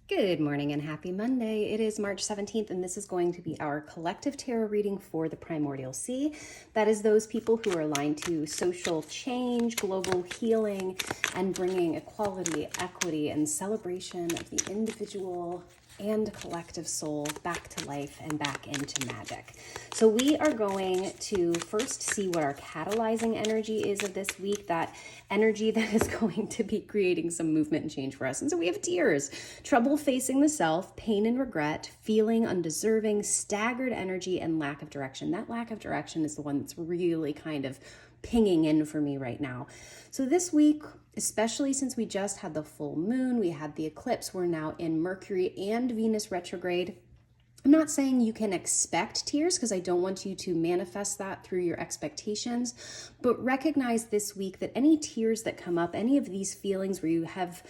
Good morning and happy Monday. It is March 17th, and this is going to be our collective tarot reading for the Primordial Sea. That is those people who are aligned to social change, global healing, and bringing equality, equity, and celebration of the individual and collective soul back to life and back into magic. So we are going to first see what our catalyzing energy is of this week, that energy that is going to be creating some movement and change for us. And so we have tears, trouble facing the self, pain and regret, feeling undeserving, staggered energy, and lack of direction. That lack of direction is the one that's really kind of pinging in for me right now. So this week, especially since we just had the full moon, we had the eclipse, we're now in Mercury and Venus retrograde. I'm not saying you can expect tears because I don't want you to manifest that through your expectations, but recognize this week that any tears that come up, any of these feelings where you have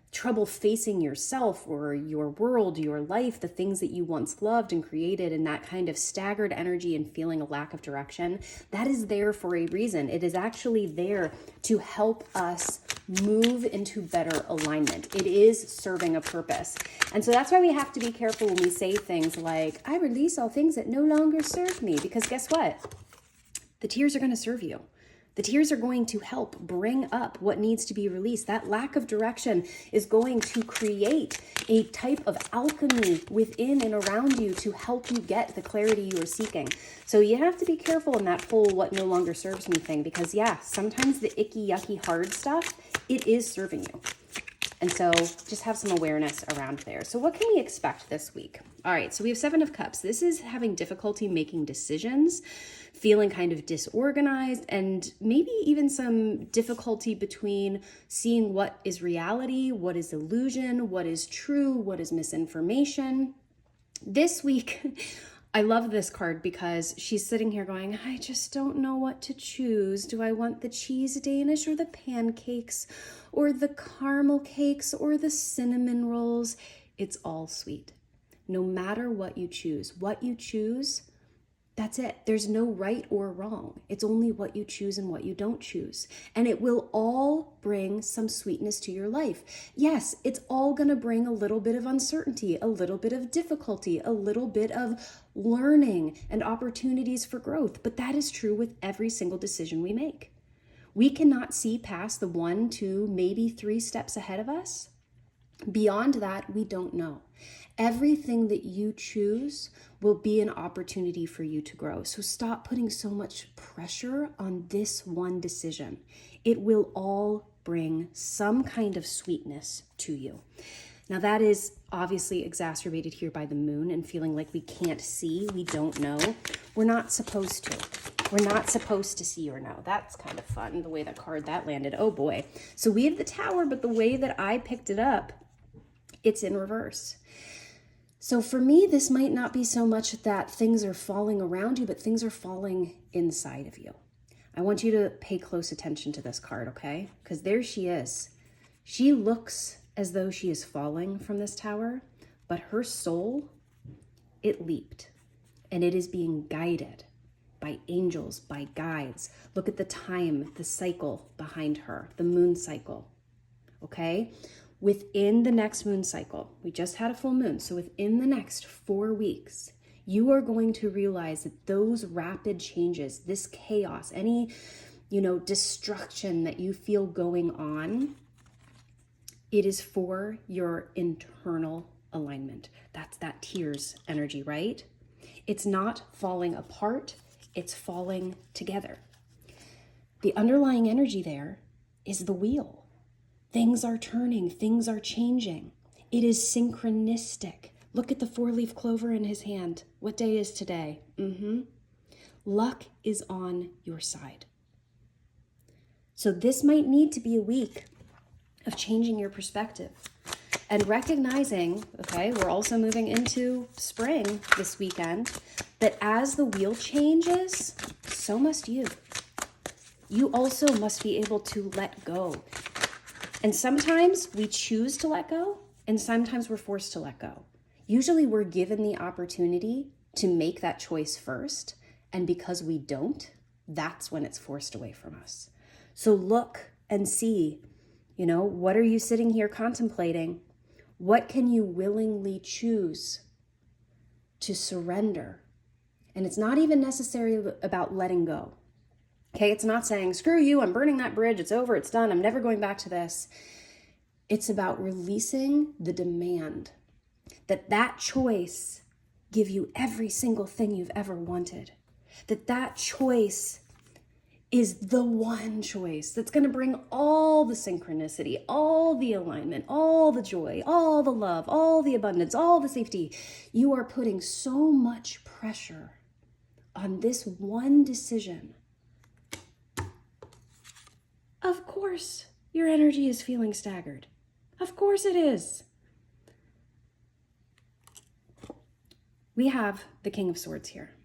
trouble facing yourself or your world, your life, the things that you once loved and created, and that kind of staggered energy and feeling a lack of direction, that is there for a reason. It is actually there to help us move into better alignment. It is serving a purpose. And so that's why we have to be careful when we say things like, I release all things that no longer serve me, because guess what? The tears are going to serve you. The tears are going to help bring up what needs to be released. That lack of direction is going to create a type of alchemy within and around you to help you get the clarity you are seeking. So you have to be careful in that whole what no longer serves me thing, because yeah, sometimes the icky, yucky, hard stuff, it is serving you. And so just have some awareness around there. So what can we expect this week? All right, so we have Seven of Cups. This is having difficulty making decisions, feeling kind of disorganized, and maybe even some difficulty between seeing what is reality, what is illusion, what is true, what is misinformation. This week, I love this card because she's sitting here going, I just don't know what to choose. Do I want the cheese Danish or the pancakes or the caramel cakes or the cinnamon rolls? It's all sweet. No matter what you choose, that's it. There's no right or wrong. It's only what you choose and what you don't choose. And it will all bring some sweetness to your life. Yes, it's all going to bring a little bit of uncertainty, a little bit of difficulty, a little bit of learning and opportunities for growth. But that is true with every single decision we make. We cannot see past the 1, 2, maybe 3 steps ahead of us. Beyond that, we don't know. Everything that you choose will be an opportunity for you to grow. So stop putting so much pressure on this one decision. It will all bring some kind of sweetness to you. Now that is obviously exacerbated here by the moon and feeling like we can't see, we don't know. We're not supposed to. We're not supposed to see or know. That's kind of fun, the way that card that landed. Oh boy. So we have the Tower, but the way that I picked it up, it's in reverse. So for me, this might not be so much that things are falling around you, but things are falling inside of you. I want you to pay close attention to this card, okay? Because there she is. She looks as though she is falling from this tower, but her soul, it leaped, and it is being guided by angels, by guides. Look at the time, the cycle behind her, the moon cycle, okay? Within the next moon cycle, we just had a full moon, so within the next 4 weeks, you are going to realize that those rapid changes, this chaos, any, destruction that you feel going on, it is for your internal alignment. That's that tears energy, right? It's not falling apart, it's falling together. The underlying energy there is the wheel. Things are turning, things are changing. It is synchronistic. Look at the 4-leaf clover in his hand. What day is today? Luck is on your side. So this might need to be a week of changing your perspective and recognizing, okay, we're also moving into spring this weekend, that as the wheel changes, so must you. You also must be able to let go. And sometimes we choose to let go, and sometimes we're forced to let go. Usually we're given the opportunity to make that choice first, and because we don't, that's when it's forced away from us. So look and see, what are you sitting here contemplating? What can you willingly choose to surrender? And it's not even necessarily about letting go. Okay, it's not saying, screw you, I'm burning that bridge, it's over, it's done, I'm never going back to this. It's about releasing the demand that choice give you every single thing you've ever wanted. That choice is the one choice that's going to bring all the synchronicity, all the alignment, all the joy, all the love, all the abundance, all the safety. You are putting so much pressure on this one decision. Of course, your energy is feeling staggered. Of course it is. We have the King of Swords here.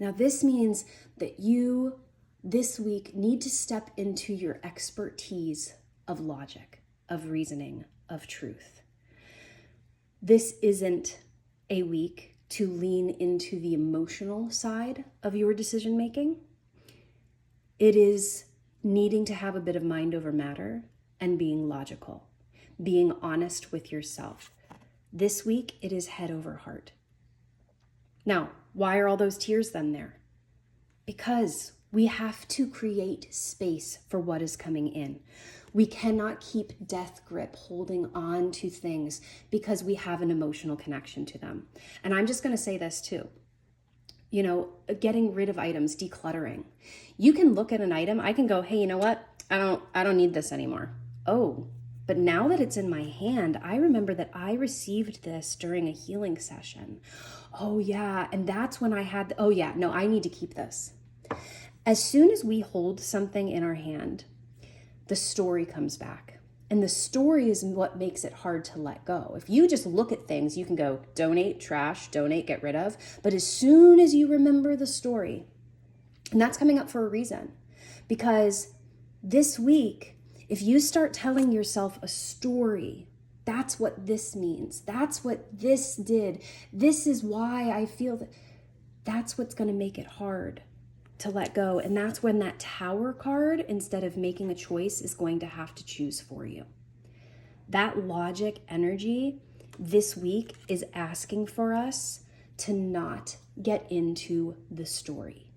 Now, this means that you, this week, need to step into your expertise of logic, of reasoning, of truth. This isn't a week to lean into the emotional side of your decision making. It is needing to have a bit of mind over matter and being logical, being honest with yourself. This week, it is head over heart. Now, why are all those tears then there? Because we have to create space for what is coming in. We cannot keep death grip holding on to things because we have an emotional connection to them. And I'm just going to say this too. You know, getting rid of items, decluttering. You can look at an item, I can go, hey, you know what? I don't need this anymore. Oh, but now that it's in my hand, I remember that I received this during a healing session. Oh yeah, and that's when I had, oh yeah, no, I need to keep this. As soon as we hold something in our hand, the story comes back. And the story is what makes it hard to let go. If you just look at things, you can go donate, trash, donate, get rid of. But as soon as you remember the story, and that's coming up for a reason, because this week, if you start telling yourself a story, that's what this means. That's what this did. This is why I feel that. That's what's going to make it hard to let go. And that's when that Tower card, instead of making a choice, is going to have to choose for you. That logic energy this week is asking for us to not get into the story.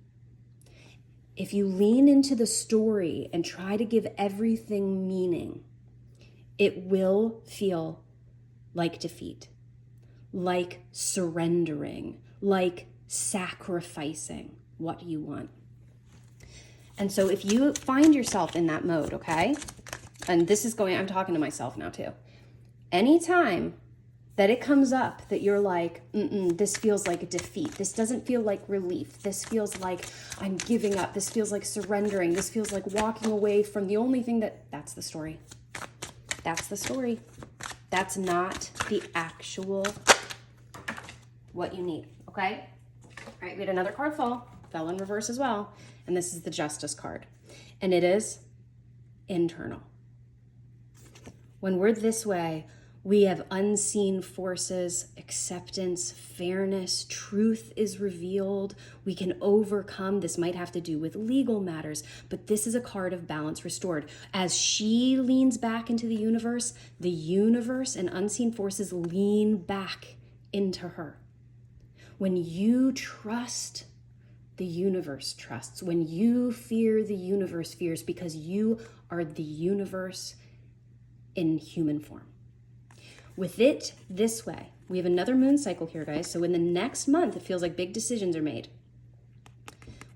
If you lean into the story and try to give everything meaning, it will feel like defeat, like surrendering, like sacrificing what you want. And so if you find yourself in that mode, okay, and this is I'm talking to myself now too. Anytime that it comes up that you're like, this feels like a defeat. This doesn't feel like relief. This feels like I'm giving up. This feels like surrendering. This feels like walking away from the only thing that's the story. That's the story. That's not the actual what you need, okay? All right, we had another card fall, fell in reverse as well. And this is the Justice card. And it is internal. When we're this way, we have unseen forces, acceptance, fairness, truth is revealed. We can overcome. This might have to do with legal matters, but this is a card of balance restored. As she leans back into the universe and unseen forces lean back into her. When you trust, the universe trusts. When you fear, the universe fears, because you are the universe in human form. With it this way, we have another moon cycle here, guys. So in the next month, it feels like big decisions are made.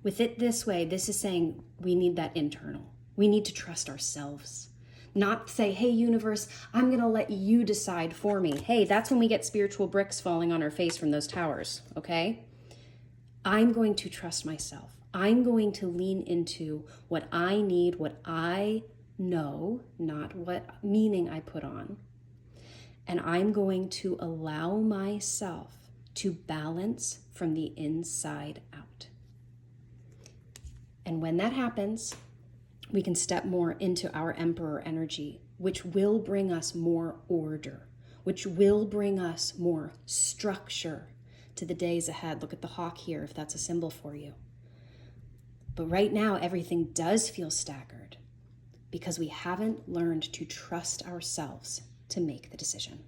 With it this way, this is saying we need that internal. We need to trust ourselves. Not say, hey, universe, I'm going to let you decide for me. Hey, that's when we get spiritual bricks falling on our face from those towers, okay? I'm going to trust myself. I'm going to lean into what I need, what I know, not what meaning I put on. And I'm going to allow myself to balance from the inside out. And when that happens, we can step more into our Emperor energy, which will bring us more order, which will bring us more structure to the days ahead. Look at the hawk here, if that's a symbol for you. But right now, everything does feel staggered because we haven't learned to trust ourselves to make the decision.